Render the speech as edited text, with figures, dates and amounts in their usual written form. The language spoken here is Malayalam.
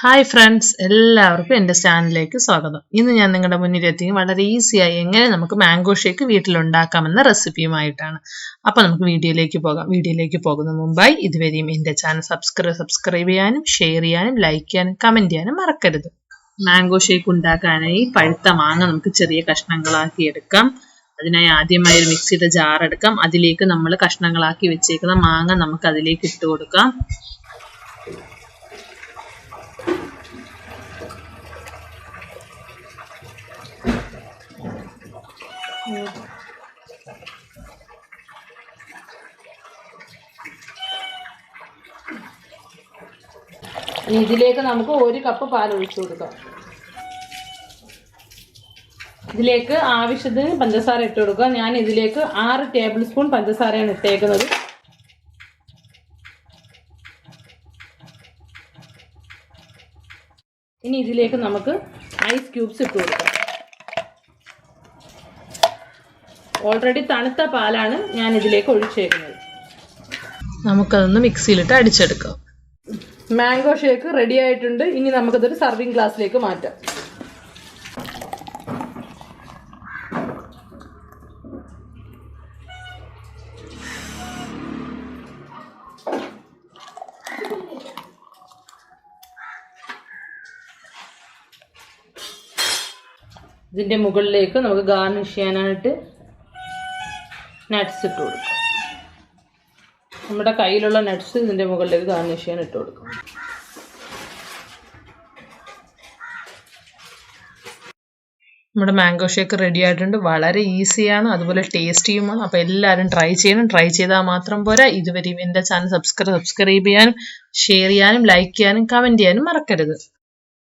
ഹായ് ഫ്രണ്ട്സ്, എല്ലാവർക്കും എൻ്റെ ചാനലിലേക്ക് സ്വാഗതം. ഇന്ന് ഞാൻ നിങ്ങളുടെ മുന്നിലെത്തി വളരെ ഈസിയായി എങ്ങനെ നമുക്ക് മാംഗോ ഷേക്ക് വീട്ടിലുണ്ടാക്കാമെന്ന റെസിപ്പിയുമായിട്ടാണ്. അപ്പോൾ നമുക്ക് വീഡിയോയിലേക്ക് പോകാം. വീഡിയോയിലേക്ക് പോകുന്ന മുമ്പായി ഇതുവരെയും എൻ്റെ ചാനൽ സബ്സ്ക്രൈബ് ചെയ്യാനും ഷെയർ ചെയ്യാനും ലൈക്ക് ചെയ്യാനും കമൻറ്റ് ചെയ്യാനും മറക്കരുത്. മാംഗോ ഷേക്ക് ഉണ്ടാക്കാനായി പഴുത്ത മാങ്ങ നമുക്ക് ചെറിയ കഷ്ണങ്ങളാക്കി എടുക്കാം. അതിനായി ആദ്യമായി ഒരു മിക്സിയുടെ ജാർ എടുക്കാം. അതിലേക്ക് നമ്മൾ കഷ്ണങ്ങളാക്കി വെച്ചേക്കുന്ന മാങ്ങ നമുക്ക് അതിലേക്ക് ഇട്ട് കൊടുക്കാം. ഇതിലേക്ക് നമുക്ക് 1 കപ്പ് പാൽ ഒഴിച്ചു കൊടുക്കാം. ഇതിലേക്ക് ആവശ്യത്തിന് പഞ്ചസാര ഇട്ട് കൊടുക്കുക. ഞാൻ ഇതിലേക്ക് 6 ടേബിൾ സ്പൂൺ പഞ്ചസാരയാണ് ഇട്ടേക്കുന്നത്. ഇനി ഇതിലേക്ക് നമുക്ക് ഐസ് ക്യൂബ്സ് ഇട്ട് കൊടുക്കാം. ഓൾറെഡി തണുത്ത പാലാണ് ഞാൻ ഇതിലേക്ക് ഒഴിച്ചേക്കുന്നത്. നമുക്കതൊന്ന് മിക്സിയിലിട്ട് അടിച്ചെടുക്കാം. മാംഗോ ഷേക്ക് റെഡി ആയിട്ടുണ്ട്. ഇനി നമുക്കതൊരു സർവിങ് ഗ്ലാസ്സിലേക്ക് മാറ്റാം. ഇതിൻ്റെ മുകളിലേക്ക് നമുക്ക് ഗാർണിഷ് ചെയ്യാനായിട്ട് നട്ട്സ് ഇട്ട് കൊടുക്കാം. നമ്മുടെ കയ്യിലുള്ള നട്ട്സ് ഇതിൻ്റെ മുകളിലേക്ക് ഗാർണിഷ് ചെയ്യാൻ ഇട്ട് കൊടുക്കാം. നമ്മുടെ മാംഗോ ഷേക്ക് റെഡി ആയിട്ടുണ്ട്. വളരെ ഈസിയാണ്, അതുപോലെ ടേസ്റ്റിയുമാണ്. അപ്പോൾ എല്ലാവരും ട്രൈ ചെയ്യണം. ട്രൈ ചെയ്താൽ മാത്രം പോരാ, ഇതുവരെയും എൻ്റെ ചാനൽ സബ്സ്ക്രൈബ് ചെയ്യാനും ഷെയർ ചെയ്യാനും ലൈക്ക് ചെയ്യാനും കമൻറ്റ് ചെയ്യാനും മറക്കരുത്.